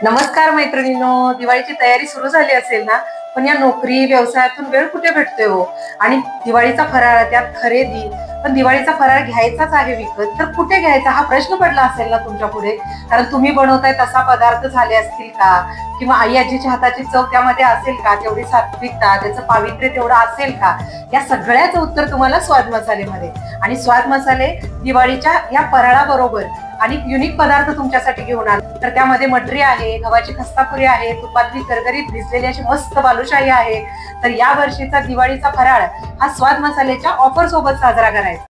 नमस्कार मैत्रिणींनो, दिवाळीची तयारी सुरू झाली असेल ना? पण या नोकरी व्यवसायातून वेळ कुठे भेटतोय हो? आणि दिवाळीचा फराळ, त्यात खरेदी. पण दिवाळीचा फराळ घ्यायचाच आहे विकत, तर कुठे घ्यायचा हा प्रश्न पडला असेल ना तुमच्या पुढे. कारण तुम्ही बनवताय तसा पदार्थ झाले असतील का, किंवा आई आजीच्या हाताची चव त्यामध्ये असेल का, तेवढी सात्विकता, त्याचं पावित्र्य तेवढं असेल का? या सगळ्याचं उत्तर तुम्हाला स्वाद मसालेमध्ये. आणि स्वाद मसाले दिवाळीच्या या फराळाबरोबर आणि युनिक पदार्थ तुमच्यासाठी घेऊन आले. तर त्यामध्ये मटरी आहे, गव्हाची खस्तापुरी आहे, तुपातली करकरीत भिजलेली अशी मस्त बालुशाही आहे. तर या वर्षीचा दिवाळीचा फराळ हा स्वाद मसालेच्या ऑफर सोबत साजरा करायचा.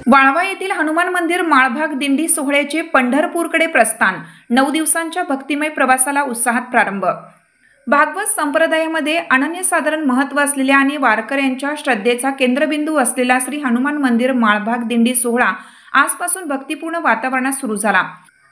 वाळवा येथील हनुमान मंदिर माळभाग दिंडी सोहळ्याचे पंढरपूरकडे प्रस्थान. 9 दिवसांच्या भक्तिमय प्रवासाला उत्साहात प्रारंभ. भागवत संप्रदायामध्ये अनन्यसाधारण महत्त्व असलेल्या आणि वारकऱ्यांच्या श्रद्धेचा केंद्रबिंदू असलेला श्री हनुमान मंदिर माळभाग दिंडी सोहळा आजपासून भक्तिपूर्ण वातावरणात सुरू झाला.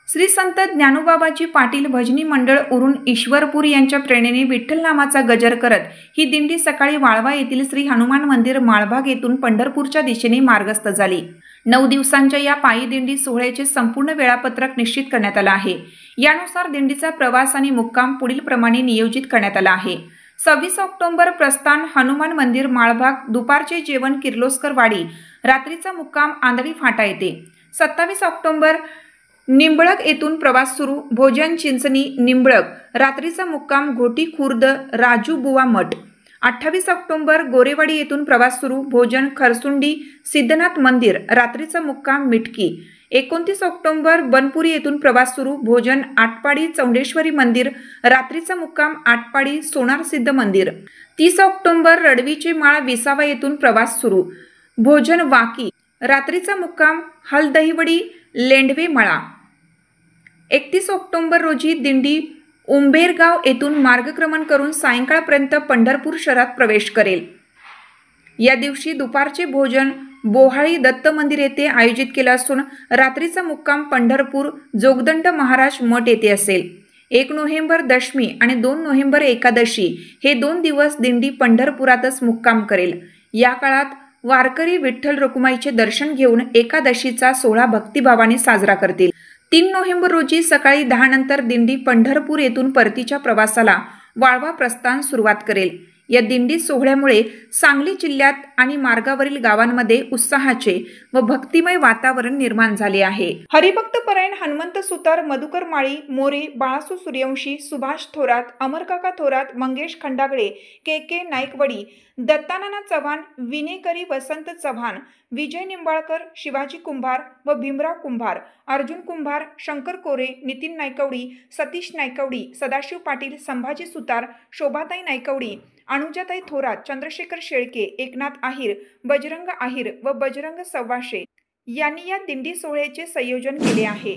श्री संत ज्ञानोबाबाजी पाटील भजनी मंडळ उरून ईश्वरपूर यांच्या प्रेरणेने विठ्ठल नामाचा गजर करत ही दिंडी सकाळी वाळवा येथील श्री हनुमान मंदिर माळभाग येथून पंढरपूरच्या दिशेने मार्गस्थ झाली. 9 दिवसांच्या या पायी दिंडी सोहळ्याचे संपूर्ण वेळापत्रक निश्चित करण्यात आलं आहे. यानुसार दिंडीचा प्रवास आणि मुक्काम पुढील प्रमाणे नियोजित करण्यात आला आहे. 26 ऑक्टोबर प्रस्थान हनुमान मंदिर माळभाग, दुपारचे जेवण किर्लोस्कर वाडी, रात्रीचा मुक्काम आंधळी फाटा येथे. 27 ऑक्टोबर निंबळक येथून प्रवास सुरू, भोजन चिंचणी निंबळक, रात्रीचा मुक्काम घोटी खुर्द राजू बुवा मठ. 28 ऑक्टोबर गोरेवाडी येथून प्रवास सुरू, भोजन खरसुंडी सिद्धनाथ मंदिर, रात्रीचा मुक्काम मिटकी. 29 ऑक्टोबर बनपुरी येथून प्रवास सुरू, भोजन आटपाडी चौंडेश्वरी मंदिर, रात्रीचा मुक्काम आटपाडी सोनार सिद्ध मंदिर. 30 ऑक्टोबर रडवीची माळ विसावा येथून प्रवास सुरू, भोजन वाकी, रात्रीचा मुक्काम हलदहिवडी लेंडवे मळा. 31 ऑक्टोबर रोजी दिंडी उंबेरगाव येथून मार्गक्रमण करून सायंकाळपर्यंत पंढरपूर शहरात प्रवेश करेल. या दिवशी दुपारचे भोजन बोहाळी दत्त मंदिर येथे आयोजित केलं असून रात्रीचा मुक्काम पंढरपूर जोगदंड महाराज मठ येथे असेल. 1 नोव्हेंबर दशमी आणि 2 नोव्हेंबर एकादशी हे 2 दिवस दिंडी पंढरपुरातच मुक्काम करेल. या काळात वारकरी विठ्ठल रखुमाईचे दर्शन घेऊन एकादशीचा सोहळा भक्तिभावाने साजरा करतील. 3 नोव्हेंबर रोजी सकाळी 10 नंतर दिंडी पंढरपूर येथून परतीच्या प्रवासाला वाळवा प्रस्थान सुरुवात करेल. या दिंडी सोहळ्यामुळे सांगली जिल्ह्यात आणि मार्गावरील गावांमध्ये उत्साहाचे व भक्तिमय वातावरण निर्माण झाले आहे. हरिभक्त परायण हनुमंत सुतार, मधुकर माळी, मोरे, बाळासू सूर्यवंशी, सुभाष थोरात, अमरकाका थोरात, मंगेश खंडागळे, के नाईकवडी, दत्तानाना चव्हाण, विनेकरी वसंत चव्हाण, विजय निंबाळकर, शिवाजी कुंभार व भीमराव कुंभार, अर्जुन कुंभार, शंकर कोरे, नितीन नायकवडी, सतीश नायकवडी, सदाशिव पाटील, संभाजी सुतार, शोभाताई नायकवडी, अनुजाताई थोरात, चंद्रशेखर शेळके, एकनाथ आहिर, बजरंग आहिर व बजरंग सव्वाशे यांनी या दिंडी सोहळ्याचे संयोजन केले आहे.